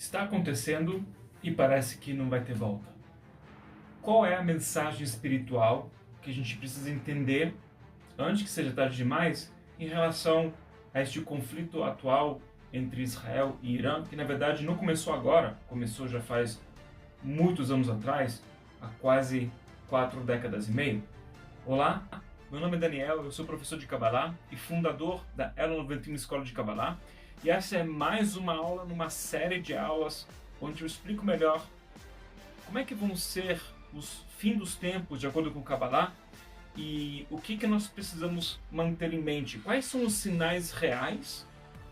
Está acontecendo e parece que não vai ter volta. Qual é a mensagem espiritual que a gente precisa entender, antes que seja tarde demais, em relação a este conflito atual entre Israel e Irã, que na verdade não começou agora, começou já faz muitos anos atrás, há quase 4 décadas e meia? Olá, meu nome é Daniel, eu sou professor de Kabbalah e fundador da Elo 91 Escola de Kabbalah, e essa é mais uma aula numa série de aulas onde eu explico melhor como é que vão ser os fins dos tempos de acordo com o Kabbalah e o que nós precisamos manter em mente, quais são os sinais reais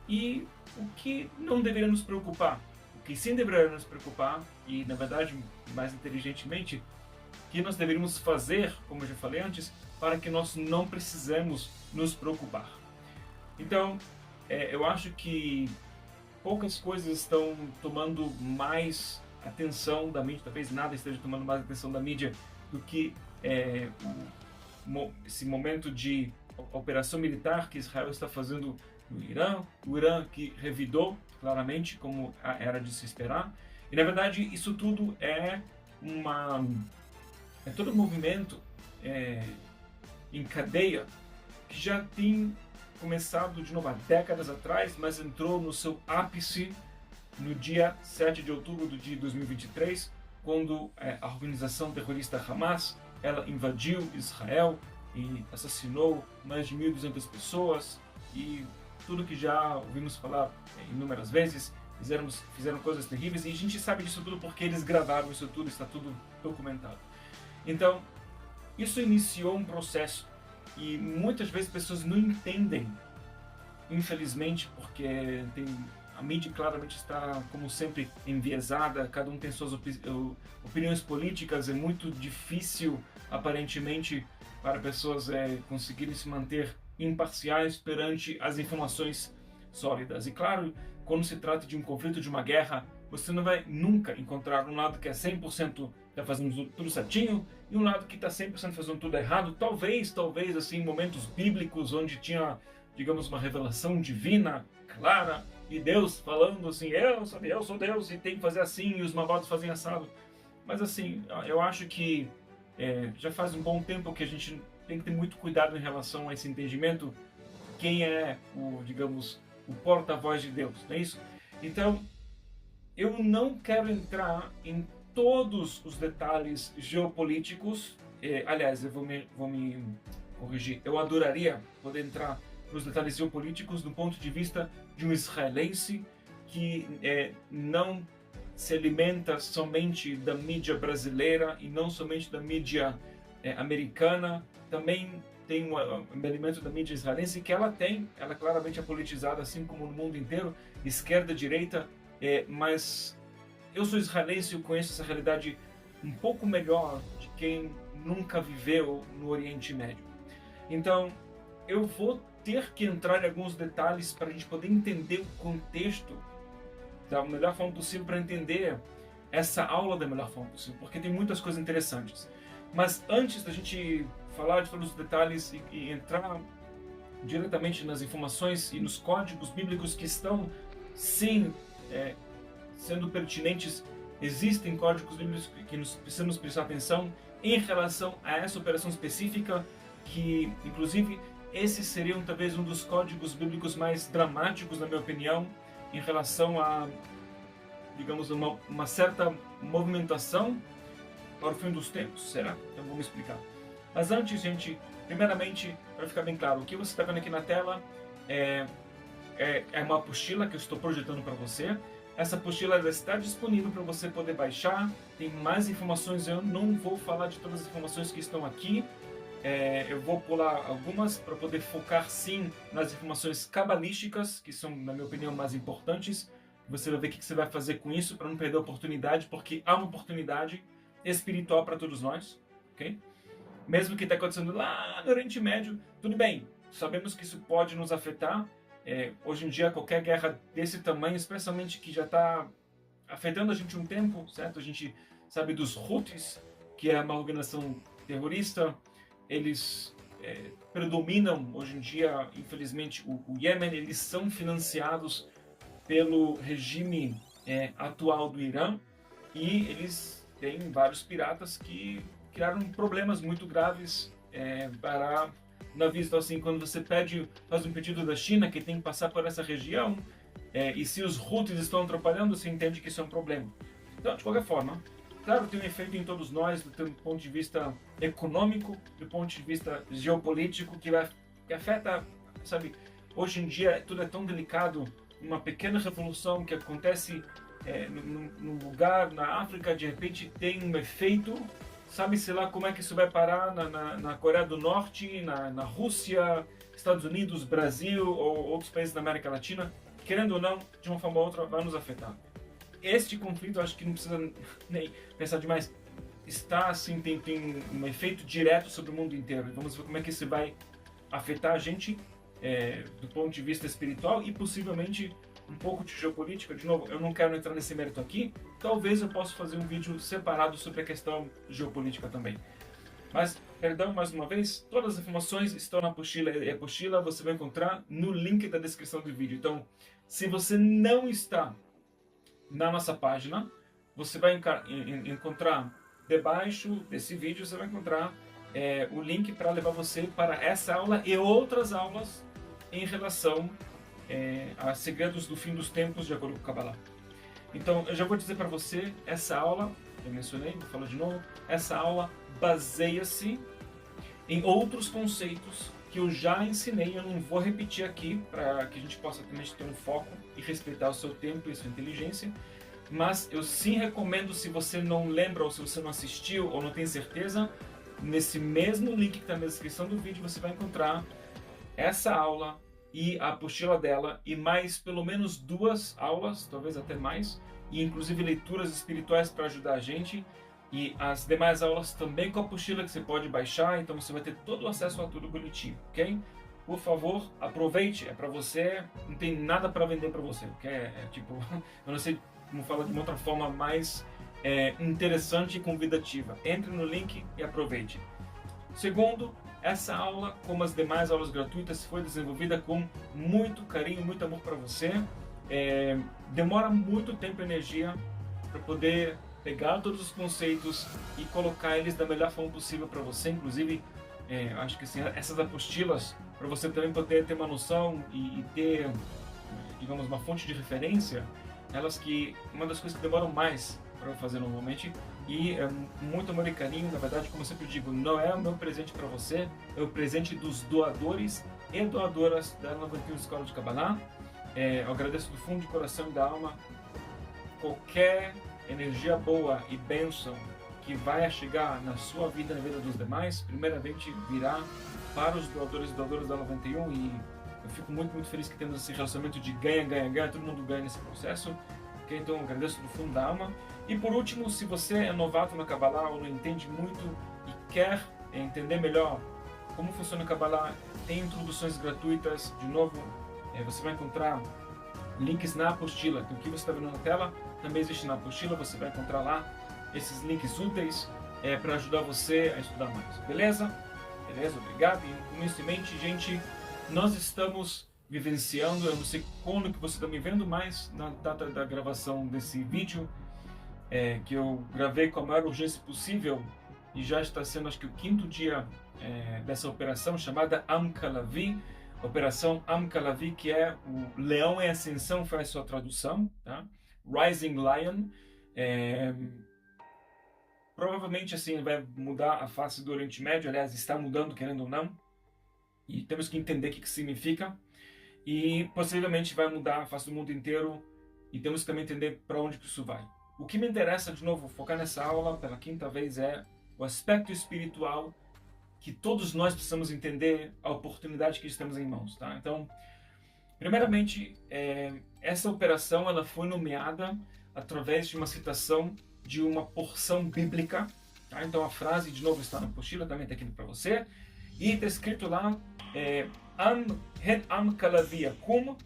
e o que não deveria nos preocupar, o que sim deveria nos preocupar e, na verdade, mais inteligentemente, o que nós deveríamos fazer, como eu já falei antes, para que nós não precisemos nos preocupar. Então, eu acho que poucas coisas estão tomando mais atenção da mídia, talvez nada esteja tomando mais atenção da mídia do que esse momento de operação militar que Israel está fazendo no Irã, o Irã que revidou claramente, como era de se esperar. E na verdade isso tudo é todo um movimento em cadeia que já tem começado de novo há décadas atrás, mas entrou no seu ápice no dia 7 de outubro de 2023, quando a organização terrorista Hamas ela invadiu Israel e assassinou mais de 1.200 pessoas e tudo que já ouvimos falar inúmeras vezes, fizeram coisas terríveis, e a gente sabe disso tudo porque eles gravaram isso tudo, está tudo documentado. Então, isso iniciou um processo e muitas vezes pessoas não entendem, infelizmente, porque a mídia claramente está, como sempre, enviesada, cada um tem suas opiniões políticas, é muito difícil, aparentemente, para pessoas conseguirem se manter imparciais perante as informações sólidas. E claro, quando se trata de um conflito, de uma guerra, você não vai nunca encontrar um lado que é 100% está fazendo tudo certinho e um lado que está 100% fazendo tudo errado. Talvez, assim, momentos bíblicos onde tinha, digamos, uma revelação divina, clara, e Deus falando assim, eu sou Deus e tem que fazer assim, e os malvados fazem assado. Mas assim, eu acho que já faz um bom tempo que a gente tem que ter muito cuidado em relação a esse entendimento, quem é digamos, o porta-voz de Deus, não é isso? Então, eu não quero entrar em todos os detalhes geopolíticos, aliás, eu vou me corrigir, eu adoraria poder entrar nos detalhes geopolíticos do ponto de vista de um israelense que não se alimenta somente da mídia brasileira e não somente da mídia americana, também tem um alimento da mídia israelense que ela claramente é politizada, assim como no mundo inteiro, esquerda, direita, mas eu sou israelense e eu conheço essa realidade um pouco melhor de quem nunca viveu no Oriente Médio. Então, eu vou ter que entrar em alguns detalhes para a gente poder entender o contexto da melhor forma possível, para entender essa aula da melhor forma possível, porque tem muitas coisas interessantes. Mas antes da gente falar de todos os detalhes e entrar diretamente nas informações e nos códigos bíblicos que estão, sim, sendo pertinentes, existem códigos bíblicos que precisamos prestar atenção em relação a essa operação específica, que, inclusive, esses seriam talvez um dos códigos bíblicos mais dramáticos, na minha opinião, em relação a, digamos, uma certa movimentação para o fim dos tempos. Será? Então vamos explicar. Mas antes, gente, primeiramente, para ficar bem claro, o que você está vendo aqui na tela é uma apostila que eu estou projetando para você. Essa apostila já está disponível para você poder baixar, tem mais informações, eu não vou falar de todas as informações que estão aqui, eu vou pular algumas para poder focar sim nas informações cabalísticas, que são, na minha opinião, mais importantes. Você vai ver o que você vai fazer com isso para não perder a oportunidade, porque há uma oportunidade espiritual para todos nós, ok? Mesmo que está acontecendo lá no Oriente Médio, tudo bem, sabemos que isso pode nos afetar. Hoje em dia, qualquer guerra desse tamanho, especialmente que já está afetando a gente um tempo, certo? A gente sabe dos Houthis, que é uma organização terrorista, eles predominam hoje em dia, infelizmente, o Iêmen, eles são financiados pelo regime atual do Irã, e eles têm vários piratas que criaram problemas muito graves para navios. Então, assim, quando você faz um pedido da China que tem que passar por essa região, e se os Houthis estão atrapalhando, você entende que isso é um problema. Então, de qualquer forma, claro, tem um efeito em todos nós, do ponto de vista econômico, do ponto de vista geopolítico, que afeta, sabe, hoje em dia tudo é tão delicado. Uma pequena revolução que acontece num lugar na África, de repente tem um efeito, sabe-se lá como é que isso vai parar na Coreia do Norte, na Rússia, Estados Unidos, Brasil ou outros países da América Latina. Querendo ou não, de uma forma ou outra, vai nos afetar. Este conflito, acho que não precisa nem pensar demais, está assim, tem um efeito direto sobre o mundo inteiro. Vamos ver como é que isso vai afetar a gente do ponto de vista espiritual e possivelmente um pouco de geopolítica. De novo, eu não quero entrar nesse mérito aqui. Talvez eu possa fazer um vídeo separado sobre a questão geopolítica também. Mas, perdão, mais uma vez, todas as informações estão na apostila, e a apostila você vai encontrar no link da descrição do vídeo. Então, se você não está na nossa página, você vai encontrar debaixo desse vídeo, você vai encontrar o link para levar você para essa aula e outras aulas em relação a segredos do fim dos tempos de acordo com o Kabbalah. Então, eu já vou dizer para você, essa aula, eu mencionei, vou falar de novo, essa aula baseia-se em outros conceitos que eu já ensinei. Eu não vou repetir aqui para que a gente possa também ter um foco e respeitar o seu tempo e sua inteligência, mas eu sim recomendo, se você não lembra ou se você não assistiu ou não tem certeza, nesse mesmo link que está na descrição do vídeo você vai encontrar essa aula e a apostila dela e mais pelo menos 2 aulas, talvez até mais, e inclusive leituras espirituais para ajudar a gente, e as demais aulas também com a apostila que você pode baixar. Então você vai ter todo o acesso a tudo bonitinho, ok? Por favor, aproveite, é para você, não tem nada para vender para você, ok? Tipo, eu não sei como falar de uma outra forma mais interessante e convidativa. Entre no link e aproveite. Segundo, essa aula, como as demais aulas gratuitas, foi desenvolvida com muito carinho, muito amor para você. Demora muito tempo e energia para poder pegar todos os conceitos e colocar eles da melhor forma possível para você. Inclusive, acho que assim, essas apostilas, para você também poder ter uma noção e ter, digamos, uma fonte de referência, elas que uma das coisas que demoram mais para eu fazer normalmente, e muito amor e carinho. Na verdade, como eu sempre digo, não é o meu presente para você, é o presente dos doadores e doadoras da 91 Escola de Kabbalah. Eu agradeço do fundo de coração e da alma qualquer energia boa e bênção que vai chegar na sua vida e na vida dos demais. Primeiramente virá para os doadores e doadoras da 91, e eu fico muito, muito feliz que temos esse relacionamento de ganha, ganha, ganha, todo mundo ganha nesse processo. Okay? Então eu agradeço do fundo da alma. E por último, se você é novato na Kabbalah ou não entende muito e quer entender melhor como funciona a Kabbalah, tem introduções gratuitas. De novo, você vai encontrar links na apostila. Então, o que você está vendo na tela também existe na apostila. Você vai encontrar lá esses links úteis para ajudar você a estudar mais. Beleza? Beleza, obrigado. E com isso em mente, gente, nós estamos vivenciando, eu não sei quando que você está me vendo, mas na data da gravação desse vídeo, que eu gravei com a maior urgência possível, e já está sendo, acho que, o 5º dia dessa operação chamada Am Kalavi, Operação Am Kalavi, que é o Leão em Ascensão, faz sua tradução, tá? Rising Lion. Provavelmente assim vai mudar a face do Oriente Médio, aliás, está mudando, querendo ou não, e temos que entender o que significa, e possivelmente vai mudar a face do mundo inteiro, e temos que também entender para onde que isso vai. O que me interessa, de novo, focar nessa aula pela 5ª vez, é o aspecto espiritual que todos nós precisamos entender, a oportunidade que estamos em mãos, tá? Então, primeiramente, essa operação ela foi nomeada através de uma citação de uma porção bíblica, tá? Então a frase, de novo, está na apostila, também está aqui para você, e está escrito lá, Am Kalavi Yakum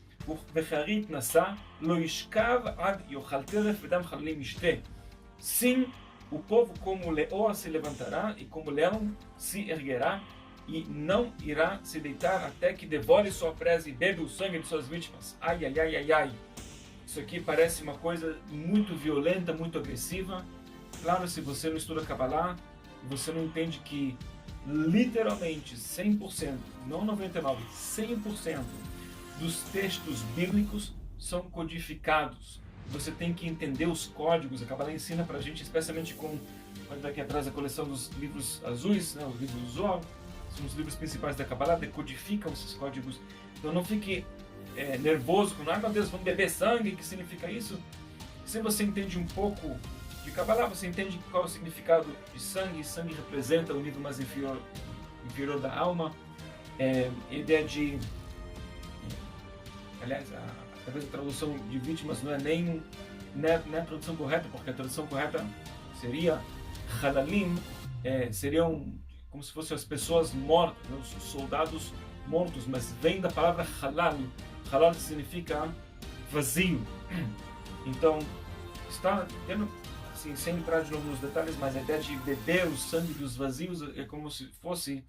Vecharit Nasa Lo Yishkav Ad Yochal Teref Vedam Chalalim Yishte. Sim, o povo como leoa se levantará e como leão se erguerá, e não irá se deitar até que devore sua presa e bebe o sangue de suas vítimas. Ai, ai, ai, ai, ai. Isso aqui parece uma coisa muito violenta, muito agressiva. Claro, se você não estuda Kabbalah, você não entende que literalmente 100%, não 99%, 100% dos textos bíblicos são codificados. Você tem que entender os códigos. A Kabbalah ensina pra gente, especialmente com, olha daqui atrás, a coleção dos livros azuis, né, os livros do Zohar, são os livros principais da Kabbalah, decodificam esses códigos. Então não fique nervoso com, ai meu Deus, vamos beber sangue, o que significa isso? Se você entende um pouco de Kabbalah, você entende qual é o significado de sangue. Sangue representa o nível mais inferior da alma. A ideia de... Aliás, talvez a tradução de vítimas não é a tradução correta, porque a tradução correta seria Halalim, seriam como se fossem as pessoas mortas, né, os soldados mortos, mas vem da palavra halal. Halal significa vazio. Então, está tendo, assim, sem entrar de novo nos detalhes, mas a ideia de beber o sangue dos vazios é como se fosse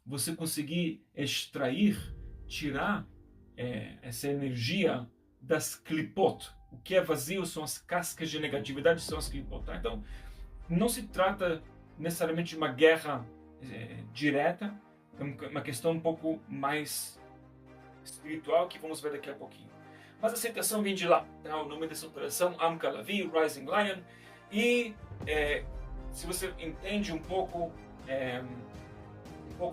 você conseguir extrair, tirar essa energia das klipot. O que é vazio são as cascas de negatividade, são as klipot. Tá? Então, não se trata necessariamente de uma guerra direta, é uma questão um pouco mais espiritual que vamos ver daqui a pouquinho. Mas a citação vem de lá. Tá? O nome dessa operação, Am Kalavi, Rising Lion. E se você entende um pouco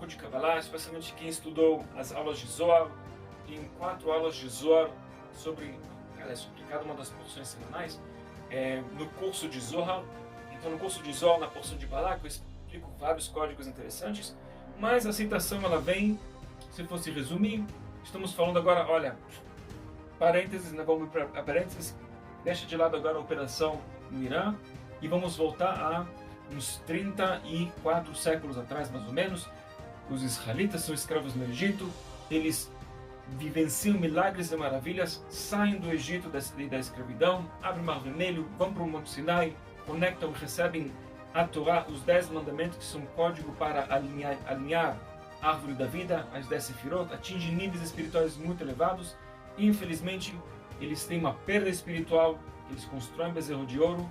de Kabbalah, especialmente quem estudou as aulas de Zohar, tem 4 aulas de Zohar sobre cada uma das porções semanais, no curso de Zohar. Então, no curso de Zohar, na porção de Balak, eu explico vários códigos interessantes, mas a citação ela vem, se fosse resumir, estamos falando agora, olha, parênteses, né, vamos para parênteses, deixa de lado agora a operação no Irã e vamos voltar a uns 34 séculos atrás, mais ou menos. Os israelitas são escravos no Egito, eles vivenciam milagres e maravilhas, saem do Egito da escravidão, abrem o Mar Vermelho, vão para o Monte Sinai, conectam e recebem a Torá, os 10 mandamentos, que são um código para alinhar a árvore da vida, as 10 sefirot, atingem níveis espirituais muito elevados. E, infelizmente, eles têm uma perda espiritual, eles constroem bezerro de ouro,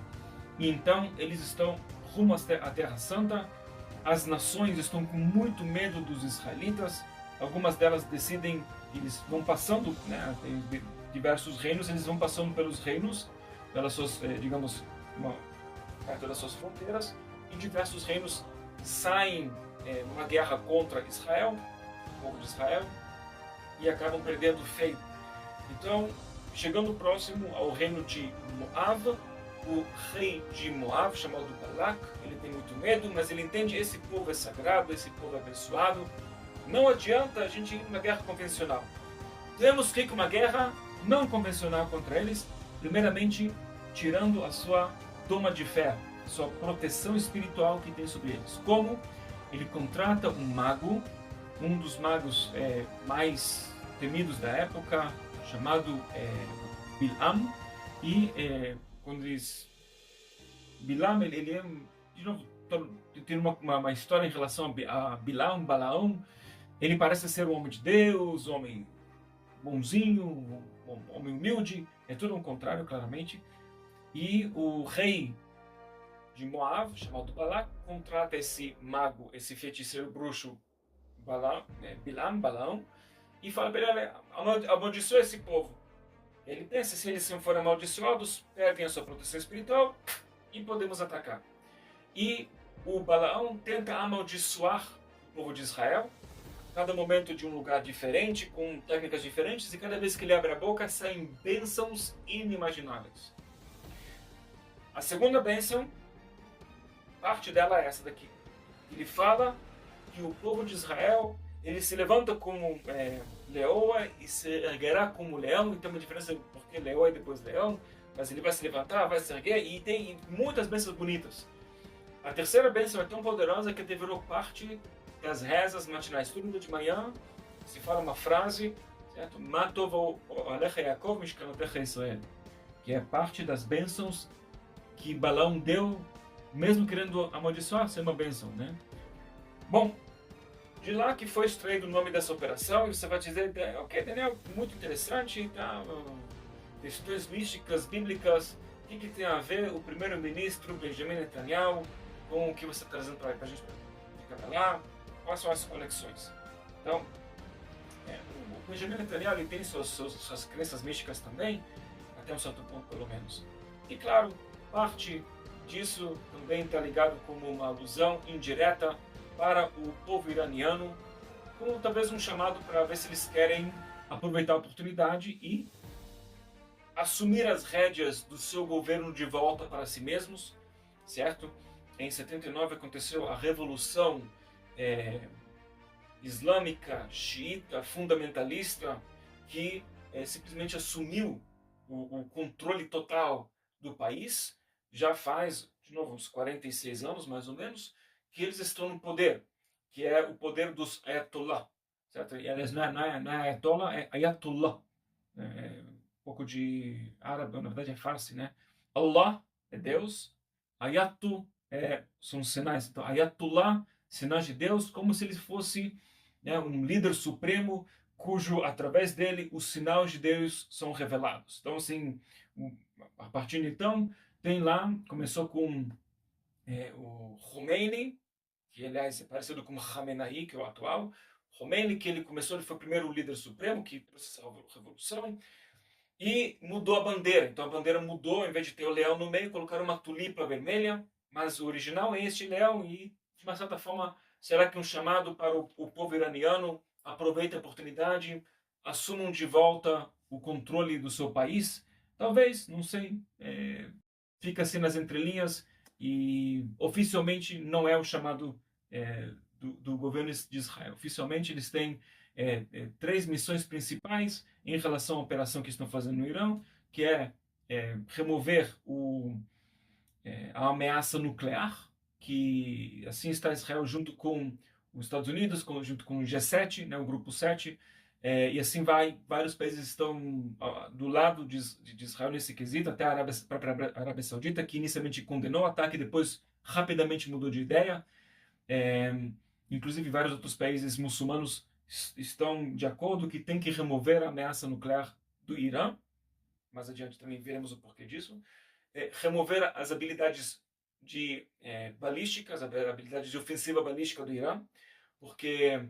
e então eles estão rumo à Terra Santa. As nações estão com muito medo dos israelitas, algumas delas decidem, eles vão passando, né, tem diversos reinos, eles vão passando pelos reinos, pelas suas, digamos, perto das suas fronteiras, e diversos reinos saem numa guerra contra Israel, o povo de Israel, e acabam perdendo feio. Então, chegando próximo ao reino de Moab, o rei de Moab, chamado Balak, ele tem muito medo, mas ele entende esse povo é sagrado, esse povo é abençoado. Não adianta a gente ir numa guerra convencional. Temos que ir com uma guerra não convencional contra eles, primeiramente tirando a sua doma de ferro, sua proteção espiritual que tem sobre eles. Como? Ele contrata um mago, um dos magos mais temidos da época, chamado Bilam, e quando diz Bilam, ele é, de novo, tem uma história em relação a Bilam, Balaão. Ele parece ser um homem de Deus, um homem bonzinho, um homem humilde, é tudo ao contrário, claramente. E o rei de Moab, chamado Balak, contrata esse mago, esse feiticeiro bruxo Bilam, Balaão, e fala para ele, amaldiçoa esse povo. Ele pensa, se eles forem amaldiçoados, perdem a sua proteção espiritual e podemos atacar. E o Balaão tenta amaldiçoar o povo de Israel, cada momento de um lugar diferente, com técnicas diferentes, e cada vez que ele abre a boca, saem bênçãos inimagináveis. A segunda bênção, parte dela é essa daqui. Ele fala que o povo de Israel, ele se levanta como leoa e se erguerá como leão. E tem uma diferença porque leoa e depois leão, mas ele vai se levantar, vai se erguer, e tem muitas bênçãos bonitas. A terceira bênção é tão poderosa que virou parte das rezas matinais. Tudo de manhã se fala uma frase, certo? Ma tov alecha Yaakov mishkanotecha Israel, que é parte das bênçãos que Balaão deu, mesmo querendo amaldiçoar, ser uma bênção, né? Bom, de lá que foi extraído o nome dessa operação, e você vai dizer, ok, Daniel, muito interessante, tá? questões místicas, bíblicas. O que tem a ver o primeiro-ministro Benjamin Netanyahu com o que você está trazendo para a gente de Kabbalah? Quais são as conexões? Então, o Benjamin Netanyahu ele tem suas crenças místicas também, até um certo ponto pelo menos. E claro, parte disso também está ligado como uma alusão indireta para o povo iraniano, como talvez um chamado para ver se eles querem aproveitar a oportunidade e assumir as rédeas do seu governo de volta para si mesmos, certo? Em 79 aconteceu a Revolução Islâmica, xiita, fundamentalista, que simplesmente assumiu o controle total do país. Já faz, de novo, uns 46 anos, mais ou menos, que eles estão no poder, que é o poder dos Ayatollah, certo? E, aliás, não é Ayatollah, é Ayatollah. Um pouco de árabe, na verdade é farsi, né? Allah é Deus, Ayatu são sinais. Então, Ayatollah, sinais de Deus, como se ele fosse, né, um líder supremo, cujo, através dele, os sinais de Deus são revelados. Então, assim, a partir de então, tem lá, começou com o Khomeini, que aliás é parecido com Khamenei, que é o atual. Khomeini, que ele começou, ele foi o primeiro líder supremo que trouxe essa revolução, e mudou a bandeira. Então a bandeira mudou, em vez de ter o leão no meio, colocaram uma tulipa vermelha, mas o original é este leão, e de uma certa forma, será que um chamado para o povo iraniano aproveite a oportunidade, assumam de volta o controle do seu país? Talvez, não sei, fica assim nas entrelinhas, e oficialmente não é o chamado do governo de Israel. Oficialmente eles têm três missões principais em relação à operação que estão fazendo no Irã, que é remover a ameaça nuclear, que assim está Israel junto com os Estados Unidos, junto com o G7, né, o Grupo 7, e assim vai, vários países estão do lado de Israel nesse quesito, até a própria Arábia Saudita, que inicialmente condenou o ataque, depois rapidamente mudou de ideia. Inclusive vários outros países muçulmanos estão de acordo que tem que remover a ameaça nuclear do Irã. Mais adiante também veremos o porquê disso. Remover as habilidades de balísticas, as habilidades de ofensiva balística do Irã, porque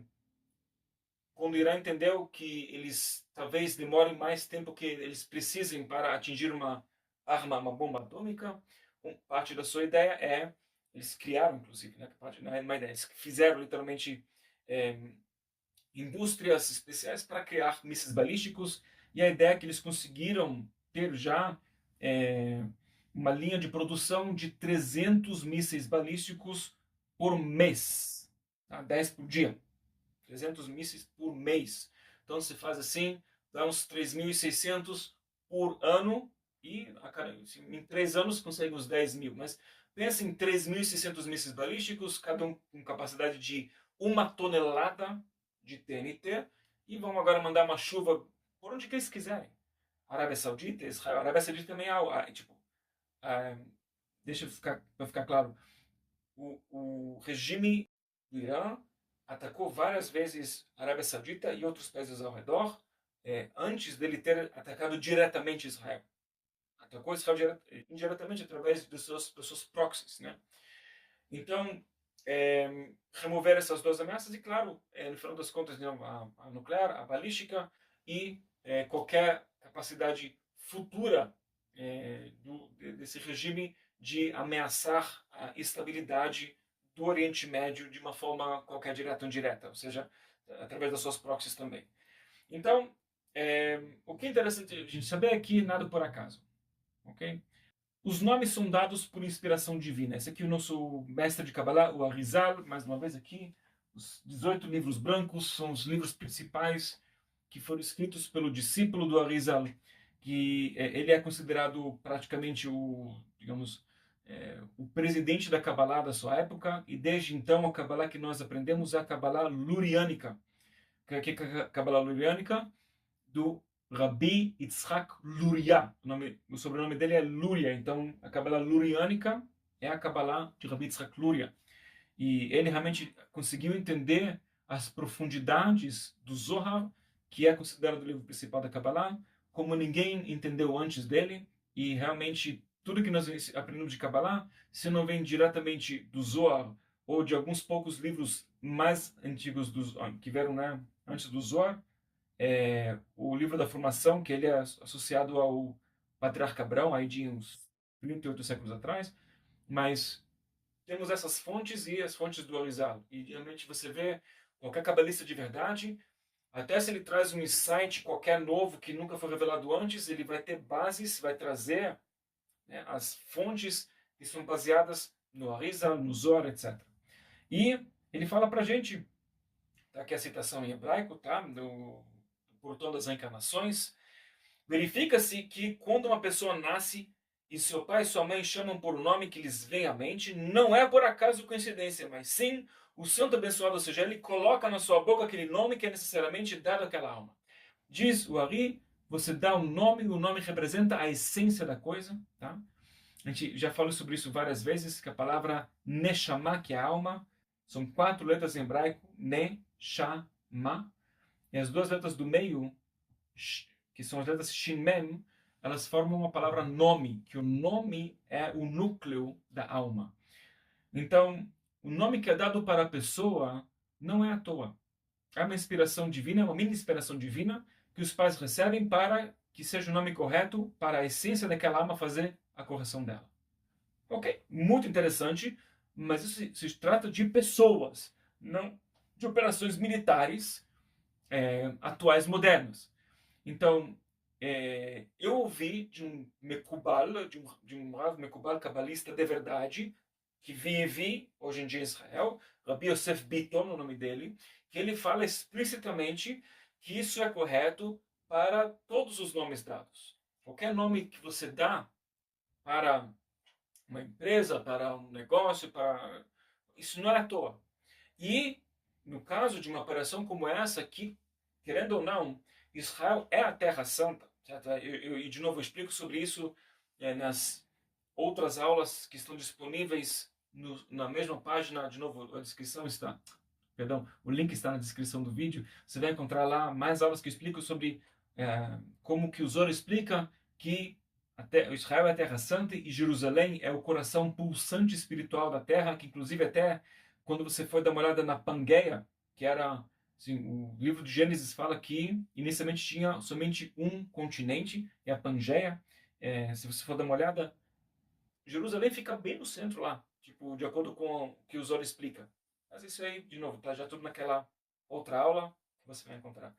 quando o Irã entendeu que eles talvez demorem mais tempo que eles precisem para atingir uma arma, uma bomba atômica, parte da sua ideia eles criaram, inclusive, né, não é uma ideia, eles fizeram literalmente indústrias especiais para criar mísseis balísticos, e a ideia é que eles conseguiram ter já uma linha de produção de 300 mísseis balísticos por mês, tá? 10 por dia. 300 mísseis por mês. Então se faz assim, dá uns 3.600 por ano, e em 3 anos consegue uns 10 mil. Mas pensa em 3.600 mísseis balísticos, cada um com capacidade de 1 tonelada de TNT, e vão agora mandar uma chuva por onde que eles quiserem. Arábia Saudita, Israel. Arábia Saudita também deixa para ficar claro, o regime do Irã atacou várias vezes a Arábia Saudita e outros países ao redor, antes dele ter atacado diretamente Israel. Atacou Israel indiretamente através dos seus proxies, né? Então, remover essas duas ameaças e, claro, no final das contas, a nuclear, a balística e qualquer capacidade futura desse regime de ameaçar a estabilidade do Oriente Médio de uma forma qualquer direta ou indireta, ou seja, através das suas proxies também. Então, o que é interessante a gente saber é que nada por acaso. Okay? Os nomes são dados por inspiração divina. Esse aqui é o nosso mestre de Kabbalah, o Arizal, mais uma vez aqui. Os 18 livros brancos são os livros principais que foram escritos pelo discípulo do Arizal, que ele é considerado praticamente o presidente da Kabbalah da sua época, e desde então a Kabbalah que nós aprendemos é a Kabbalah luriânica. O que é a Kabbalah luriânica? Do Rabbi Yitzhak Luria. O sobrenome dele é Luria, então a Kabbalah luriânica é a Kabbalah de Rabbi Yitzhak Luria. E ele realmente conseguiu entender as profundidades do Zohar, que é considerado o livro principal da Kabbalah, como ninguém entendeu antes dele, e realmente tudo que nós aprendemos de Kabbalah, se não vem diretamente do Zohar ou de alguns poucos livros mais antigos que vieram, né, antes do Zohar, o livro da formação, que ele é associado ao Patriarca Abrão, aí de uns 38 séculos atrás, mas temos essas fontes e as fontes do Arizal. E realmente você vê qualquer cabalista de verdade, até se ele traz um insight qualquer novo que nunca foi revelado antes, ele vai ter bases, vai trazer, né, as fontes que são baseadas no Arizal, no Zohar, etc. E ele fala pra gente, tá aqui a citação em hebraico, tá, do Portão das Encarnações: verifica-se que quando uma pessoa nasce e seu pai e sua mãe chamam por um nome que lhes vem à mente, não é por acaso coincidência, mas sim o santo abençoado, ou seja, ele coloca na sua boca aquele nome que é necessariamente dado àquela alma. Diz o Ari, você dá um nome, o nome representa a essência da coisa, tá? A gente já falou sobre isso várias vezes, que a palavra Neshama, que é a alma, são 4 letras em hebraico, Ne-Sha-Ma, e as 2 letras do meio, que são as letras Shin Mem, elas formam uma palavra nome, que o nome é o núcleo da alma. Então, o nome que é dado para a pessoa não é à toa. É uma inspiração divina, é uma mini inspiração divina que os pais recebem para que seja o nome correto para a essência daquela alma fazer a correção dela. Ok? Muito interessante, mas isso se trata de pessoas, não de operações militares atuais, modernas. Então, eu ouvi de um Mekubal, de um Rav Mekubal cabalista de verdade, que vive hoje em dia em Israel, Rabbi Yosef Bitton, o nome dele, que ele fala explicitamente que isso é correto para todos os nomes dados. Qualquer nome que você dá para uma empresa, para um negócio, isso não é à toa. E, no caso de uma operação como essa, que, querendo ou não, Israel é a Terra Santa. Certo? E de novo, eu explico sobre isso nas outras aulas que estão disponíveis na mesma página. De novo, a descrição está... Perdão, o link está na descrição do vídeo. Você vai encontrar lá mais aulas que explicam sobre como que o Zohar explica que Israel é a Terra Santa e Jerusalém é o coração pulsante espiritual da Terra, que inclusive até quando você for dar uma olhada na Pangeia, que era, assim, o livro de Gênesis fala que inicialmente tinha somente um continente, é a Pangeia. Se você for dar uma olhada, Jerusalém fica bem no centro lá, tipo, de acordo com o que o Zohar explica. Mas isso aí, de novo, tá já tudo naquela outra aula que você vai encontrar.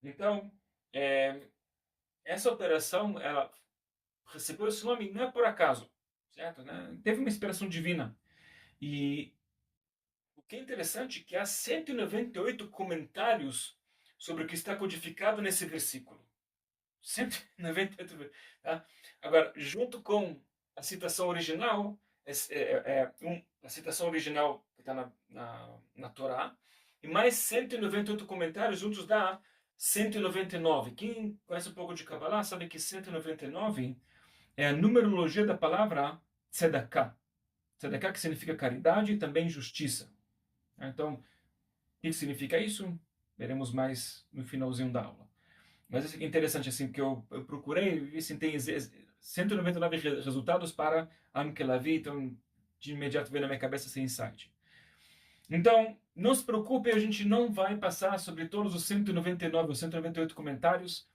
Então, essa operação, ela recebeu esse nome não é por acaso, certo? Né? Teve uma inspiração divina. E o que é interessante é que há 198 comentários sobre o que está codificado nesse versículo. 198. Tá? Agora, junto com a citação original, a citação original que está na Torá, e mais 198 comentários juntos dá 199. Quem conhece um pouco de Kabbalah sabe que 199 é a numerologia da palavra tzedakah. Tzedakah, que significa caridade e também justiça. Então, o que significa isso? Veremos mais no finalzinho da aula. Mas é interessante, assim, porque eu procurei e assim, tem 199 resultados para Amkelavi, então de imediato veio na minha cabeça esse insight. Então, não se preocupe, a gente não vai passar sobre todos os 199 ou 198 comentários.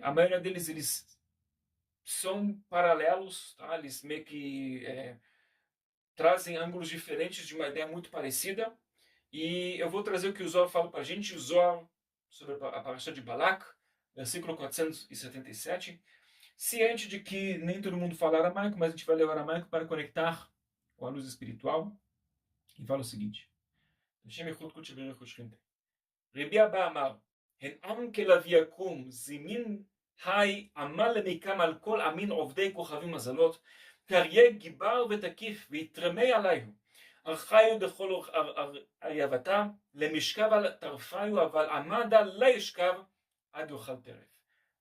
A maioria deles, eles são paralelos, tá? Eles meio que trazem ângulos diferentes de uma ideia muito parecida. E eu vou trazer o que o Zohar fala para a gente, o Zohar sobre a parasha de Balak, versículo 477, ciente de que nem todo mundo fala aramaico, mas a gente vai ler o aramaico para conectar com a luz espiritual. E fala o seguinte: Rebi Abba amar, hen am kelav yakum zimin hai amal למיקם על כל אמין עובדי כוכבים מזלות, תריה גיבר ותקיף ויתרמי עליהו. ארכיו דכל אריבתה, למשכב על טרפיו, אבל עמדה לא ישכב עד יאכל טרף.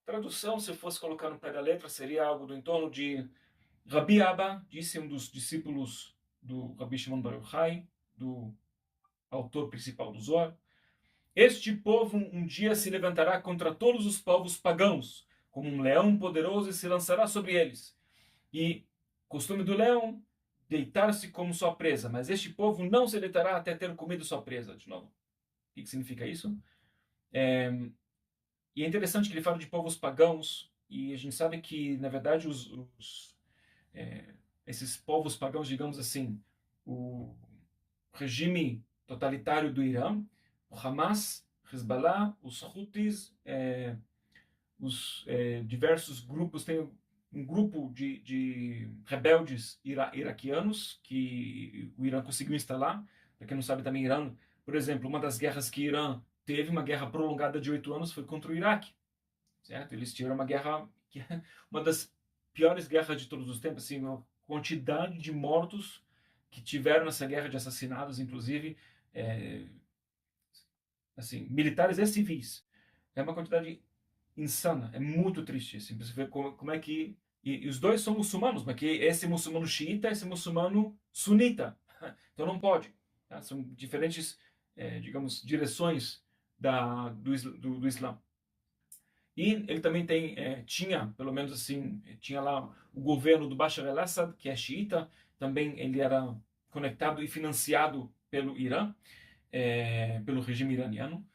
Tradução, se eu fosse colocar no pé da letra, seria algo do entorno de Rabi Abba, disse um dos discípulos do Rabi Shimon Bar Yochai, do autor principal do Zohar: este povo um dia se levantará contra todos os povos pagãos, como um leão poderoso e se lançará sobre eles. E costume do leão, deitar-se como sua presa, mas este povo não se deitará até ter comido sua presa. De novo, o que significa isso? E é interessante que ele fala de povos pagãos, e a gente sabe que, na verdade, esses povos pagãos, digamos assim, o regime totalitário do Irã, o Hamas, Hezbollah, os Houthis, os diversos grupos, tem um grupo de rebeldes iraquianos que o Irã conseguiu instalar. Para quem não sabe, também Irã, por exemplo, uma das guerras que Irã teve, uma guerra prolongada de 8 anos, foi contra o Iraque, certo? Eles tiveram uma guerra que é uma das piores guerras de todos os tempos, assim, uma quantidade de mortos que tiveram nessa guerra, de assassinados, inclusive, é, assim, militares e civis. É uma quantidade insana, é muito triste, assim, você vê como é que... E os dois são muçulmanos, mas que esse muçulmano xiita, esse muçulmano sunita. Então não pode. Tá? São diferentes, digamos, direções do Islã. E ele também tinha, pelo menos assim, tinha lá o governo do Bashar al-Assad, que é xiita, também ele era conectado e financiado pelo Irã, pelo regime iraniano,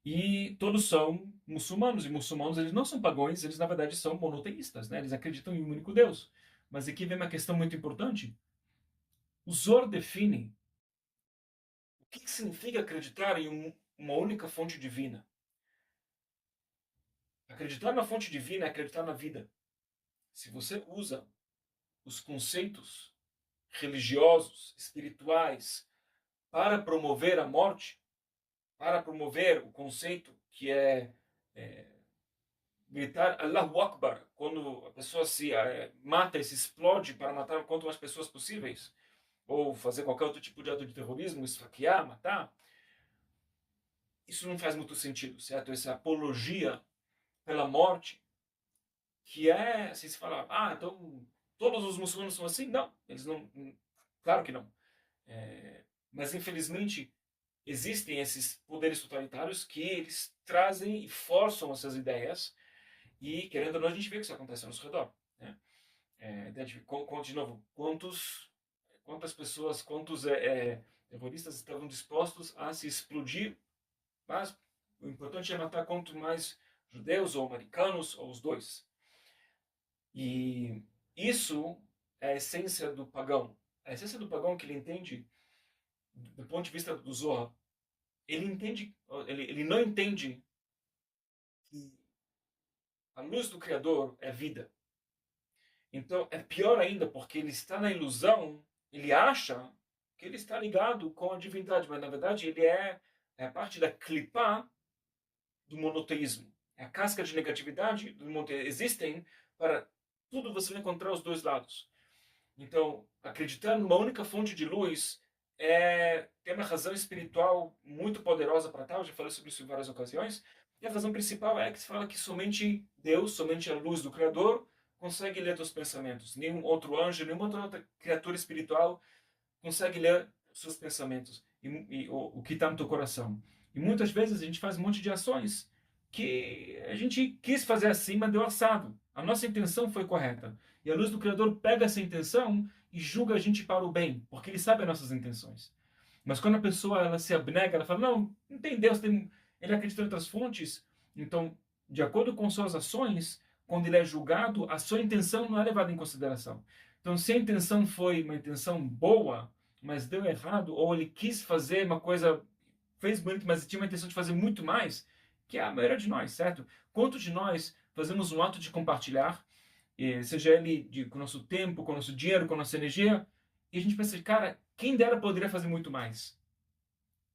e todos são muçulmanos, e muçulmanos eles não são pagãos, eles na verdade são monoteístas, né? Eles acreditam em um único Deus. Mas aqui vem uma questão muito importante. O Zohar define o que significa acreditar em uma única fonte divina. Acreditar na fonte divina é acreditar na vida. Se você usa os conceitos religiosos, espirituais, para promover a morte, para promover o conceito que é gritar Allahu Akbar, quando a pessoa se mata e se explode para matar quanto mais pessoas possíveis, ou fazer qualquer outro tipo de ato de terrorismo, esfaquear, matar, isso não faz muito sentido, certo? Essa apologia pela morte, que assim, se fala, então todos os muçulmanos são assim? Não, eles não, claro que não. Mas infelizmente existem esses poderes totalitários que eles trazem e forçam essas ideias, e querendo ou não a gente vê que isso acontece ao nosso redor, né? De novo, quantas pessoas, quantos terroristas estavam dispostos a se explodir, mas o importante é matar quanto mais judeus ou americanos ou os dois. E isso é a essência do pagão. A essência do pagão que ele entende do ponto de vista do Zohar, ele não entende que a luz do Criador é vida. Então é pior ainda, porque ele está na ilusão, ele acha que ele está ligado com a divindade, mas na verdade ele é a parte da clipá do monoteísmo. É a casca de negatividade do monoteísmo. Existem para tudo, você vai encontrar os dois lados. Então, acreditar numa única fonte de luz tem uma razão espiritual muito poderosa para tal, já falei sobre isso em várias ocasiões, e a razão principal é que se fala que somente Deus, somente a luz do Criador, consegue ler teus pensamentos. Nenhum outro anjo, nenhuma outra criatura espiritual consegue ler seus pensamentos e o que está no teu coração. E muitas vezes a gente faz um monte de ações que a gente quis fazer assim, mas deu assado. A nossa intenção foi correta. E a luz do Criador pega essa intenção e julga a gente para o bem, porque ele sabe as nossas intenções. Mas quando a pessoa ela se abnega, ela fala, não tem Deus, ele acredita em outras fontes. Então, de acordo com suas ações, quando ele é julgado, a sua intenção não é levada em consideração. Então, se a intenção foi uma intenção boa, mas deu errado, ou ele quis fazer uma coisa, fez bonito, mas tinha uma intenção de fazer muito mais, que é a maioria de nós, certo? Quantos de nós fazemos um ato de compartilhar, seja ele com o nosso tempo, com o nosso dinheiro, com a nossa energia, e a gente pensa, cara, quem dera poderia fazer muito mais.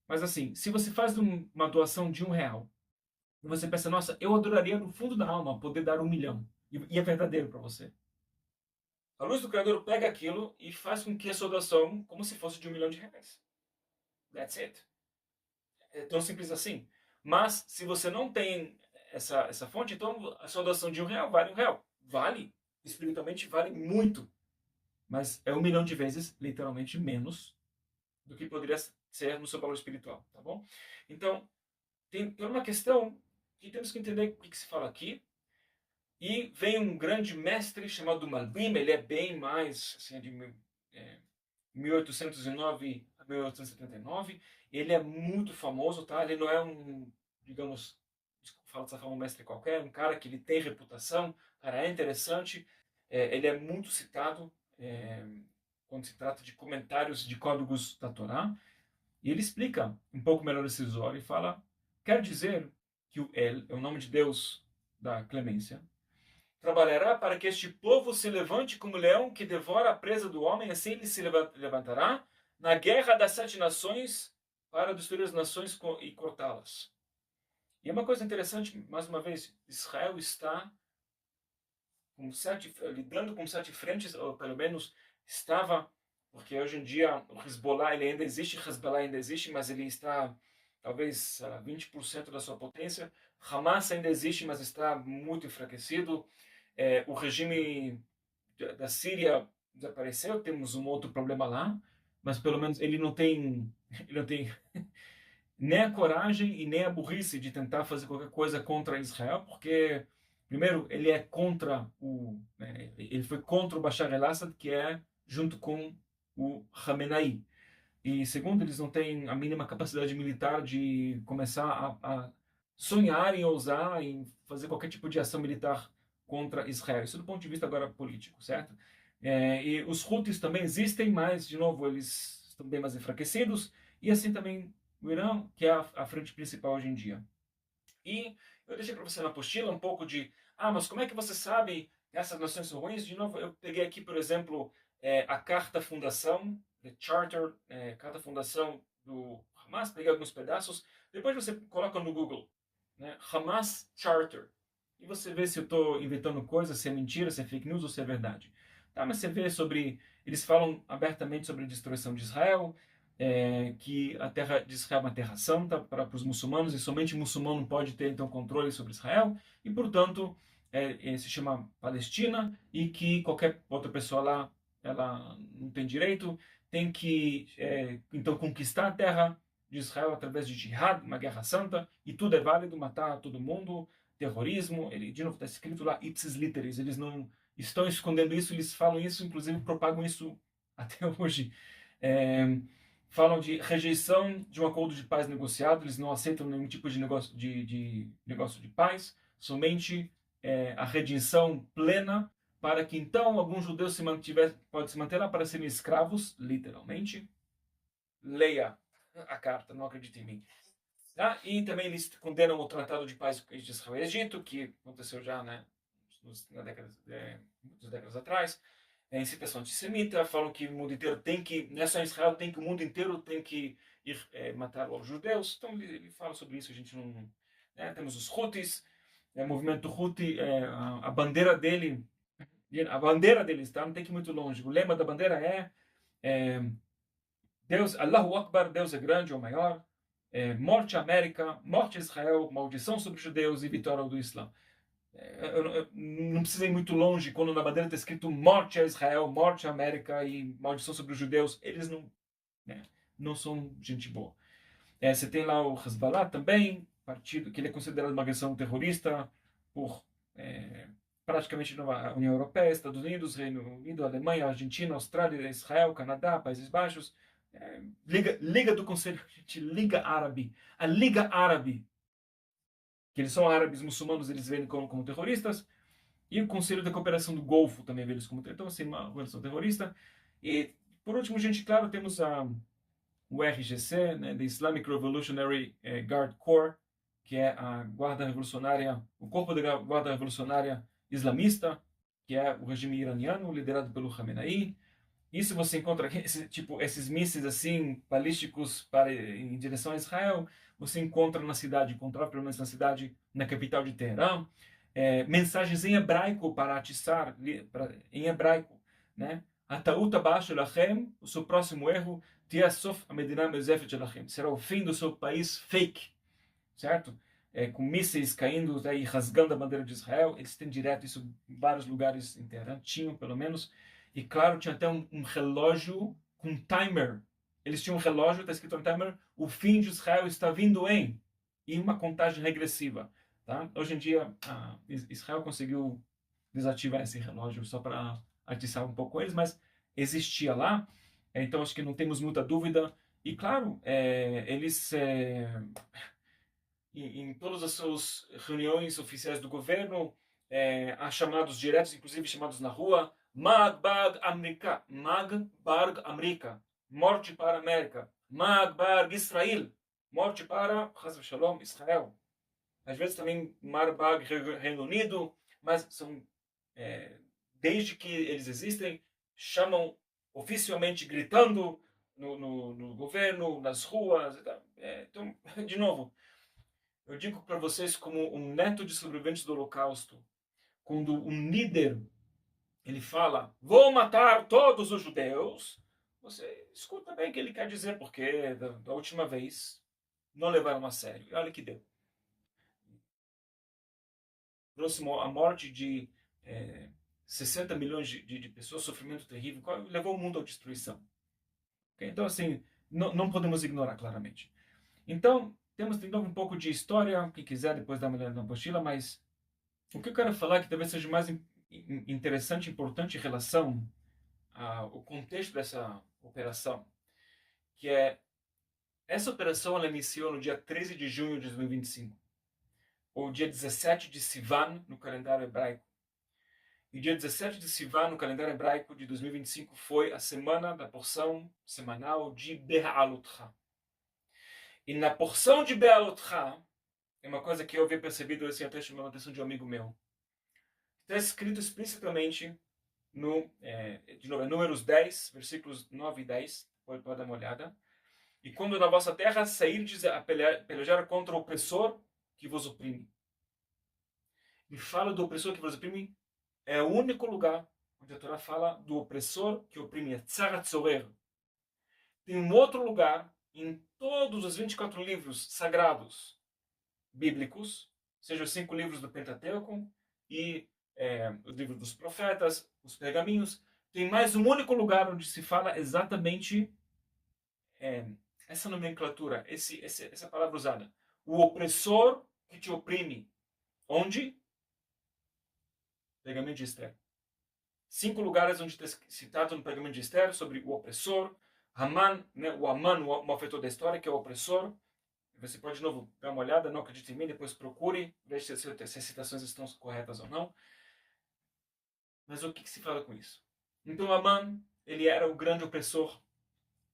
Mas assim, se você faz uma doação de R$ 1, e você pensa, nossa, eu adoraria no fundo da alma poder dar 1 milhão, e é verdadeiro para você. A luz do Criador pega aquilo e faz com que a sua doação como se fosse de R$ 1 milhão. That's it. É tão simples assim. Mas, se você não tem essa fonte, então a sua doação de R$ 1 vale R$ 1. Vale, espiritualmente vale muito. Mas é 1 milhão de vezes, literalmente, menos do que poderia ser no seu valor espiritual, tá bom? Então, tem uma questão que temos que entender o que se fala aqui. E vem um grande mestre chamado Malbim, ele é bem mais, assim, de 1809 a 1879. Ele é muito famoso, tá? Ele não é um, digamos, desculpa falar dessa forma, um mestre qualquer, um cara que ele tem reputação, cara, é interessante, ele é muito citado quando se trata de comentários de códigos da Torá, e ele explica um pouco melhor esse Zohar e fala, quer dizer que o El é o nome de Deus da clemência, trabalhará para que este povo se levante como leão que devora a presa do homem, assim ele se levantará na guerra das 7 nações para destruir as nações e cortá-las. E é uma coisa interessante, mais uma vez, Israel está lidando com 7 frentes, ou pelo menos estava, porque hoje em dia o Hezbollah ele ainda existe, Hezbollah ainda existe, mas ele está talvez 20% da sua potência. Hamas ainda existe, mas está muito enfraquecido. O regime da Síria desapareceu, temos um outro problema lá, mas pelo menos ele não tem nem a coragem e nem a burrice de tentar fazer qualquer coisa contra Israel, porque primeiro ele é contra ele foi contra o Bashar al-Assad, que é junto com o Khamenei. E segundo, eles não têm a mínima capacidade militar de começar a sonhar em ousar em fazer qualquer tipo de ação militar contra Israel. Isso do ponto de vista agora político, certo? E os Houthis também existem, mas, de novo, eles estão bem mais enfraquecidos. E assim também o Irã, que é a frente principal hoje em dia. E eu deixei para você na apostila um pouco de, mas como é que você sabe essas nações são ruins? De novo, eu peguei aqui, por exemplo, a Carta Fundação, The Charter, Carta Fundação do Hamas, peguei alguns pedaços. Depois você coloca no Google, né, Hamas Charter, e você vê se eu estou inventando coisas, se é mentira, se é fake news ou se é verdade. Tá, mas você vê sobre, eles falam abertamente sobre a destruição de Israel, que a terra de Israel é uma terra santa para os muçulmanos e somente o muçulmano pode ter então controle sobre Israel e portanto se chama Palestina e que qualquer outra pessoa lá ela não tem direito, tem que então conquistar a terra de Israel através de jihad, uma guerra santa, e tudo é válido, matar todo mundo, terrorismo, ele de novo está escrito lá ipsis literis, eles não estão escondendo isso, eles falam isso, inclusive propagam isso até hoje. Falam de rejeição de um acordo de paz negociado, eles não aceitam nenhum tipo de negócio de paz, somente a redenção plena, para que então alguns judeus podem se manter lá para serem escravos, literalmente. Leia a carta, não acredite em mim. Tá? E também eles condenam o Tratado de Paz de Israel e Egito, que aconteceu já muitas décadas atrás. Incitação antissemita, falam que o mundo inteiro tem que, não é só Israel, tem que o mundo inteiro tem que ir matar os judeus. Então ele fala sobre isso, a gente não... temos os Houthis, o movimento Houthi, a bandeira deles, tá? Não tem que ir muito longe. O lema da bandeira é Deus, Allahu Akbar, Deus é grande ou maior, morte à América, morte a Israel, maldição sobre os judeus e vitória do Islã. Eu não precisa ir muito longe quando na bandeira está escrito morte a Israel, morte à América e maldição sobre os judeus. Eles não são gente boa. Você tem lá o Hezbollah também, partido que ele é considerado uma agressão terrorista por praticamente a União Europeia, Estados Unidos, Reino Unido, Alemanha, Argentina, Austrália, Israel, Canadá, Países Baixos. Liga do Conselho, Liga Árabe. A Liga Árabe, que eles são árabes muçulmanos, eles veem como terroristas, e o Conselho da Cooperação do Golfo também vê eles como terroristas, então assim, uma organização terrorista. E, por último, gente, claro, temos o RGC, né, The Islamic Revolutionary Guard Corps, que é a guarda revolucionária, o corpo da guarda revolucionária islamista, que é o regime iraniano, liderado pelo Khamenei. Isso você encontra esses mísseis assim, balísticos em direção a Israel, você encontra na cidade, encontrava pelo menos na cidade, na capital de Teherã, mensagens em hebraico para atiçar, em hebraico, né? Ataúta abaixo lachem, o seu próximo erro, tiasof amedina mezefet lachem, será o fim do seu país fake, certo? Com mísseis caindo e rasgando a bandeira de Israel, eles têm direto isso em vários lugares em Teherã, tinham pelo menos. E claro, tinha até um relógio com timer. Eles tinham um relógio, está escrito no timer, o fim de Israel está vindo em. E uma contagem regressiva. Tá? Hoje em dia, Israel conseguiu desativar esse relógio só para atiçar um pouco eles, mas existia lá, então acho que não temos muita dúvida. E claro, eles, em todas as suas reuniões oficiais do governo, há chamados diretos, inclusive chamados na rua, Magbag Amrika, Magbarg Amrika, morte para a América, Magbarg Israel, morte para Chas Shalom, Israel. Às vezes também Marbag Reino Unido, mas são, desde que eles existem, chamam oficialmente gritando no governo, nas ruas. Então, de novo, eu digo para vocês como um neto de sobreviventes do Holocausto, quando um líder ele fala, vou matar todos os judeus, você escuta bem o que ele quer dizer, porque da última vez não levaram a sério. E olha que deu. Próximo à morte de 60 milhões de pessoas, sofrimento terrível, levou o mundo à destruição. Okay? Então, assim, não podemos ignorar claramente. Então, temos de novo um pouco de história, quem quiser depois dar uma olhada na apostila, mas o que eu quero falar que talvez seja mais interessante e importante em relação ao contexto dessa operação, que é, essa operação ela iniciou no dia 13 de junho de 2025, ou dia 17 de Sivan no calendário hebraico. E dia 17 de Sivan, no calendário hebraico de 2025, foi a semana da porção semanal de Be'alotcha. E na porção de Be'alotcha, é uma coisa que eu havia percebido, assim, até chamou a atenção de um amigo meu. Está escrito explicitamente de novo, Números 10, versículos 9 e 10, pode dar uma olhada. E quando na vossa terra sairdes a pelejar contra o opressor que vos oprime. E fala do opressor que vos oprime, é o único lugar onde a Torá fala do opressor que oprime, é Tzaratzorer. Tem um outro lugar em todos os 24 livros sagrados bíblicos, seja os 5 livros do Pentateuco e os livros dos profetas, os pergaminhos, tem mais um único lugar onde se fala exatamente essa nomenclatura, essa palavra usada. O opressor que te oprime. Onde? Pergaminho de Esther. 5 lugares onde está citado no pergaminho de Esther sobre o opressor, Haman, né, o Aman, o malfeitor da história, que é o opressor. Você pode de novo dar uma olhada, não acredite em mim, depois procure, veja se as citações estão corretas ou não. Mas o que se fala com isso? Então Aman, ele era o grande opressor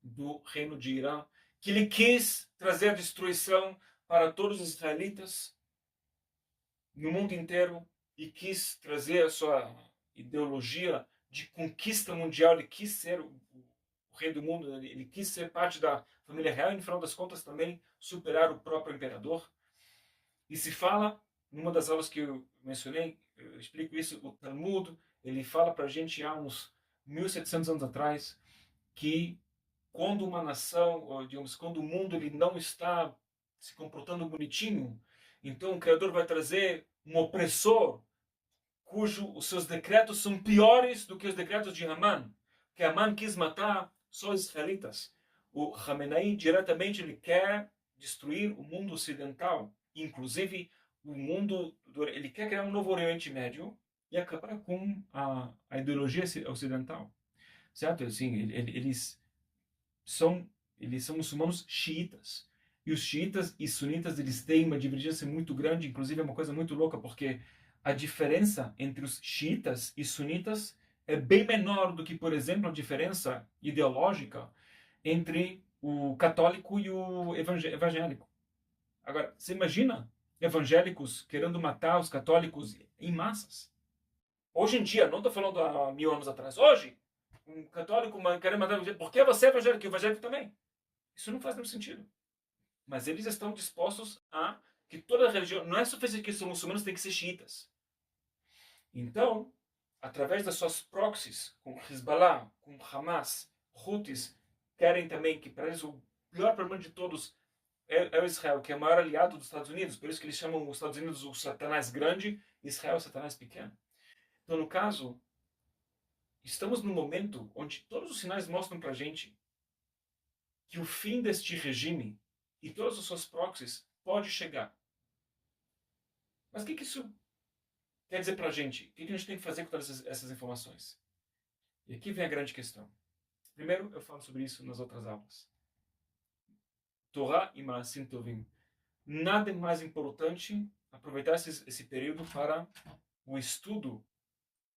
do reino de Irã, que ele quis trazer a destruição para todos os israelitas no mundo inteiro e quis trazer a sua ideologia de conquista mundial. Ele quis ser o rei do mundo, ele quis ser parte da família real e, no final das contas, também superar o próprio imperador. E se fala, numa das aulas que eu mencionei, eu explico isso, o Talmud, ele fala para a gente há uns 1700 anos atrás, que quando uma nação, ou digamos, quando o mundo ele não está se comportando bonitinho, então o Criador vai trazer um opressor os seus decretos são piores do que os decretos de Haman, que Haman quis matar só os israelitas. O Khamenei diretamente ele quer destruir o mundo ocidental, inclusive o mundo, ele quer criar um novo Oriente Médio e acabar com a ideologia ocidental, certo? Assim, eles são muçulmanos xiitas. E os xiitas e sunitas eles têm uma divergência muito grande, inclusive é uma coisa muito louca, porque a diferença entre os xiitas e sunitas é bem menor do que, por exemplo, a diferença ideológica entre o católico e o evangélico. Agora, você imagina evangélicos querendo matar os católicos em massas? Hoje em dia, não estou falando há 1000 anos atrás, hoje, um católico querendo matar o evangélico, por que você é evangélico e o evangélico também? Isso não faz nenhum sentido. Mas eles estão dispostos a que toda religião, não é suficiente que são muçulmanos, tem que ser xiitas. Então, através das suas proxies, com Hezbollah, com Hamas, Houthis, querem também que, para eles, o pior problema de todos é o Israel, que é o maior aliado dos Estados Unidos. Por isso que eles chamam os Estados Unidos o Satanás grande e Israel o Satanás pequeno. Então, no caso, estamos num momento onde todos os sinais mostram para a gente que o fim deste regime e todas as suas proxies pode chegar. Mas o que isso quer dizer para a gente? O que a gente tem que fazer com todas essas informações? E aqui vem a grande questão. Primeiro, eu falo sobre isso nas outras aulas. Torá e Maasim Tovim. Nada é mais importante aproveitar esse período para o estudo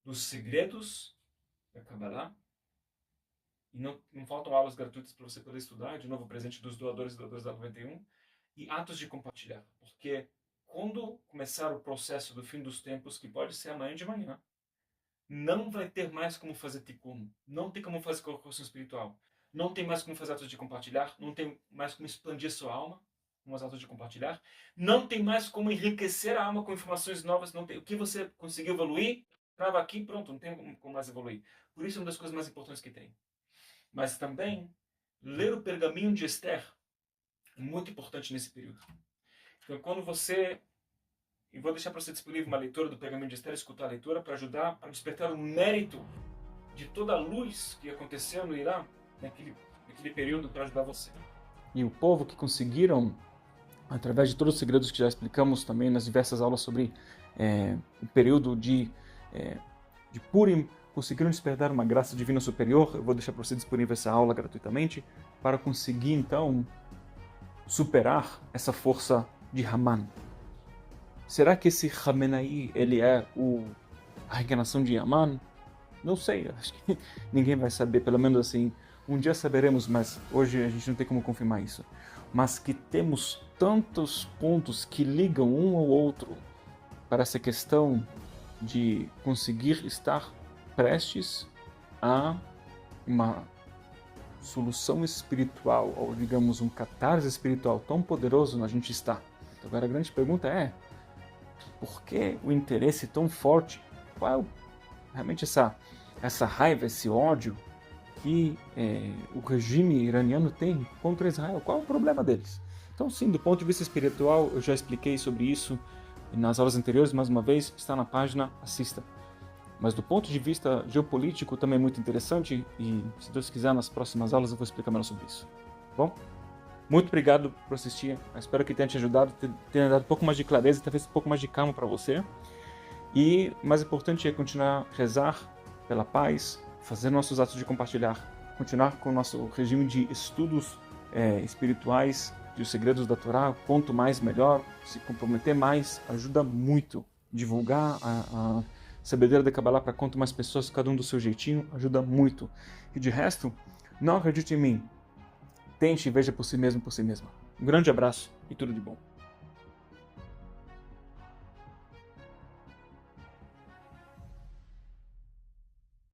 dos segredos da Kabbalah. E não faltam aulas gratuitas para você poder estudar. De novo, o presente dos doadores e doadores da 91. E atos de compartilhar. Porque quando começar o processo do fim dos tempos, que pode ser amanhã de manhã, não vai ter mais como fazer tikkun. Não tem como fazer correção espiritual. Não tem mais como fazer atos de compartilhar. Não tem mais como expandir sua alma com os atos de compartilhar. Não tem mais como enriquecer a alma com informações novas. Não tem, o que você conseguiu evoluir, trava aqui, pronto, não tem como mais evoluir. Por isso é uma das coisas mais importantes que tem. Mas também, ler o pergaminho de Esther é muito importante nesse período. Então, quando você... E vou deixar para você disponível uma leitura do pergaminho de Esther, escutar a leitura, para ajudar a despertar o mérito de toda a luz que aconteceu no Irã naquele período, para ajudar você. E o povo que conseguiram, através de todos os segredos que já explicamos também nas diversas aulas sobre o período de Purim, conseguiram despertar uma graça divina superior. Eu vou deixar para você disponível essa aula gratuitamente, para conseguir então superar essa força de Haman. Será que esse Khamenei, ele é a reencarnação de Haman? Não sei, acho que ninguém vai saber, pelo menos assim, um dia saberemos, mas hoje a gente não tem como confirmar isso. Mas que temos tantos pontos que ligam um ao outro para essa questão de conseguir estar prestes a uma solução espiritual, ou digamos um catarse espiritual tão poderoso a gente está. Então, agora a grande pergunta é, por que o interesse tão forte? Qual é realmente essa raiva, esse ódio que o regime iraniano tem contra Israel? Qual é o problema deles? Então sim, do ponto de vista espiritual, eu já expliquei sobre isso nas aulas anteriores, mais uma vez, está na página, assista. Mas do ponto de vista geopolítico também é muito interessante e, se Deus quiser, nas próximas aulas eu vou explicar melhor sobre isso. Bom? Muito obrigado por assistir, eu espero que tenha te ajudado, tenha dado um pouco mais de clareza e talvez um pouco mais de calma para você. E o mais importante é continuar a rezar pela paz, fazer nossos atos de compartilhar, continuar com o nosso regime de estudos espirituais, de os segredos da Torá, quanto mais melhor, se comprometer mais, ajuda muito. Divulgar a sabedoria da Kabbalah para quanto mais pessoas, cada um do seu jeitinho, ajuda muito. E de resto, não acredite em mim. Tente e veja por si mesmo, por si mesma. Um grande abraço e tudo de bom.